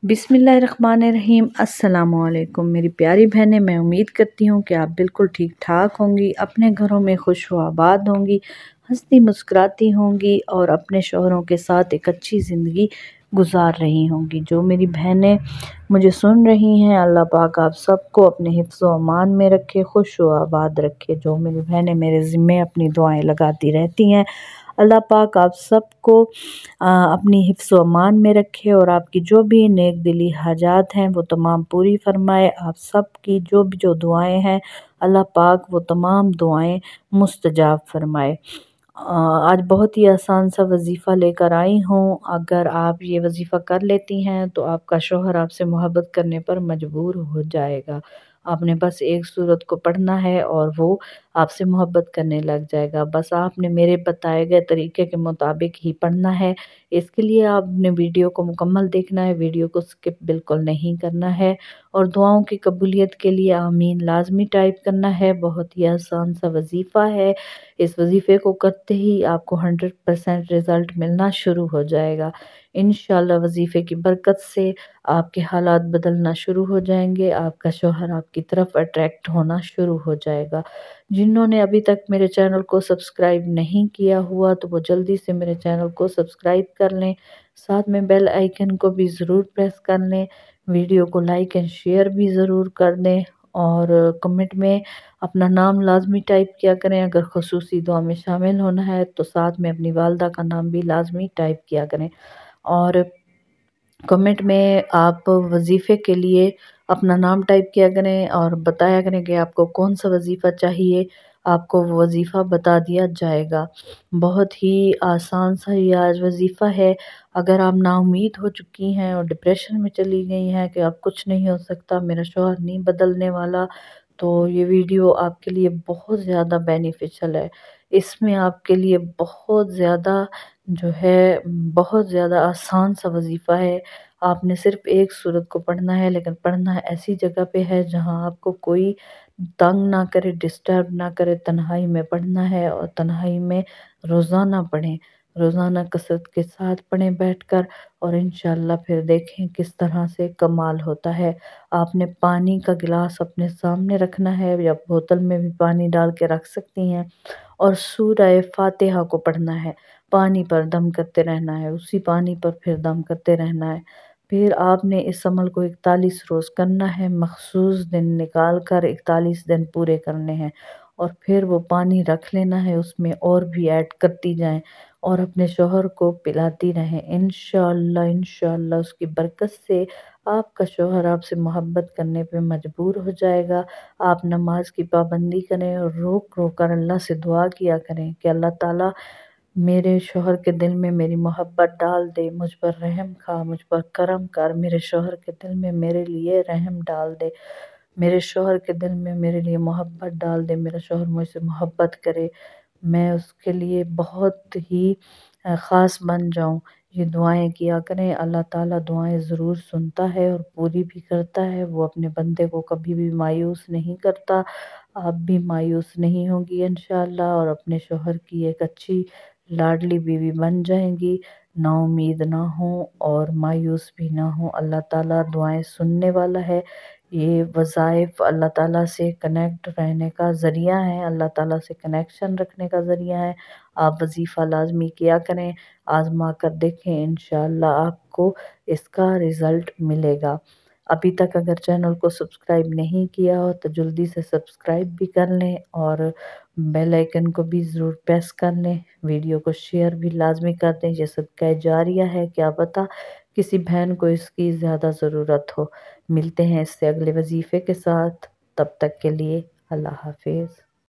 बिस्मिल्लाहिर्रहमानिर्रहीम। अस्सलाम वालेकुम मेरी प्यारी बहनें, मैं उम्मीद करती हूँ कि आप बिल्कुल ठीक ठाक होंगी, अपने घरों में खुश व आबाद होंगी, हंसती मुस्कुराती होंगी और अपने शौहरों के साथ एक अच्छी ज़िंदगी गुजार रही होंगी। जो मेरी बहनें मुझे सुन रही हैं, अल्लाह पाक आप सबको अपने हिफ्ज़ व अमान में रखे, खुश व आबाद रखे। जो मेरी बहनें मेरे ज़िम्मे अपनी दुआएं लगाती रहती हैं, अल्लाह पाक आप सबको अपनी हिफ्ज़ व अमान में रखे और आपकी जो भी नेक दिली हाजात हैं वो तमाम पूरी फरमाए। आप सब की जो दुआएं हैं, अल्लाह पाक वो तमाम दुआएं मुस्तजाब फरमाए। आज बहुत ही आसान सा वजीफ़ा लेकर आई हूँ। अगर आप ये वजीफ़ा कर लेती हैं तो आपका शौहर आपसे मोहब्बत करने पर मजबूर हो जाएगा। आपने बस एक सूरत को पढ़ना है और वो आपसे मोहब्बत करने लग जाएगा। बस आपने मेरे बताए गए तरीके के मुताबिक ही पढ़ना है। इसके लिए आपने वीडियो को मुकम्मल देखना है, वीडियो को स्किप बिल्कुल नहीं करना है और दुआओं की कबूलियत के लिए आमीन लाजमी टाइप करना है। बहुत ही आसान सा वजीफ़ा है। इस वजीफ़े को करते ही आपको 100% रिज़ल्ट मिलना शुरू हो जाएगा। इंशाअल्लाह वजीफ़े की बरकत से आपके हालात बदलना शुरू हो जाएंगे, आपका शौहर आपकी तरफ अट्रैक्ट होना शुरू हो जाएगा। जिन्होंने अभी तक मेरे चैनल को सब्सक्राइब नहीं किया हुआ तो वो जल्दी से मेरे चैनल को सब्सक्राइब कर लें, साथ में बेल आइकन को भी ज़रूर प्रेस कर लें, वीडियो को लाइक एंड शेयर भी ज़रूर कर दें और कमेंट में अपना नाम लाजमी टाइप किया करें। अगर खुसूसी दुआ में शामिल होना है तो साथ में अपनी वालदा का नाम भी लाजमी टाइप किया करें और कमेंट में आप वजीफ़े के लिए अपना नाम टाइप किया करें और बताया करें कि आपको कौन सा वजीफ़ा चाहिए, आपको वो वजीफ़ा बता दिया जाएगा। बहुत ही आसान सा ये आज वजीफ़ा है। अगर आप नाउम्मीद हो चुकी हैं और डिप्रेशन में चली गई हैं कि अब कुछ नहीं हो सकता, मेरा शौहर नहीं बदलने वाला, तो ये वीडियो आपके लिए बहुत ज़्यादा बेनिफिशियल है। इसमें आपके लिए बहुत ज़्यादा जो है बहुत ज़्यादा आसान सा वजीफ़ा है। आपने सिर्फ़ एक सूरत को पढ़ना है, लेकिन पढ़ना ऐसी जगह पे है जहाँ आपको कोई तंग ना करे, डिस्टर्ब ना करे। तन्हाई में पढ़ना है और तन्हाई में रोज़ाना पढ़ें, रोज़ाना कसरत के साथ पढ़ें बैठकर और इंशाअल्लाह फिर देखें किस तरह से कमाल होता है। आपने पानी का गिलास अपने सामने रखना है या बोतल में भी पानी डाल के रख सकती हैं और सूरह फातिहा को पढ़ना है। पानी पर दम करते रहना है, उसी पानी पर फिर दम करते रहना है। फिर आपने इस अमल को 41 रोज़ करना है, मखसूस दिन निकाल कर 41 दिन पूरे करने हैं और फिर वो पानी रख लेना है, उसमें और भी ऐड करती जाएं और अपने शौहर को पिलाती रहें। इंशाअल्लाह इंशाअल्लाह उसकी बरकत से आपका शौहर आपसे मोहब्बत करने पे मजबूर हो जाएगा। आप नमाज की पाबंदी करें और रोक रोक कर अल्लाह से दुआ किया करें कि अल्लाह ताला मेरे शौहर के दिल में मेरी मोहब्बत डाल दे, मुझ पर रहम खा, मुझ पर करम कर, मेरे शौहर के दिल में मेरे लिए रहम डाल दे, मेरे शौहर के दिल में मेरे लिए मोहब्बत डाल दे, मेरा शौहर मुझसे मोहब्बत करे, मैं उसके लिए बहुत ही ख़ास बन जाऊं। ये दुआएं किया करें, अल्लाह ताला दुआएं ज़रूर सुनता है और पूरी भी करता है। वो अपने बंदे को कभी भी मायूस नहीं करता। आप भी मायूस नहीं होंगी इंशाअल्लाह और अपने शौहर की एक अच्छी लाडली बीवी बन जाएंगी। नाउम्मीद ना हो और मायूस भी ना हो। अल्लाह ताला दुआएं सुनने वाला है। ये वज़ाइफ अल्लाह ताला से कनेक्ट रहने का ज़रिया है, अल्लाह ताला से कनेक्शन रखने का ज़रिया है। आप वजीफ़ा लाजमी किया करें, आज़मा कर देखें, इंशाअल्लाह आपको इसका रिज़ल्ट मिलेगा। अभी तक अगर चैनल को सब्सक्राइब नहीं किया हो तो जल्दी से सब्सक्राइब भी कर लें और बेल आइकन को भी ज़रूर प्रेस कर लें। वीडियो को शेयर भी लाजमी कर दें, ये सदका जारिया है, क्या पता किसी बहन को इसकी ज़्यादा ज़रूरत हो। मिलते हैं इससे अगले वजीफ़े के साथ, तब तक के लिए अल्लाह हाफिज़।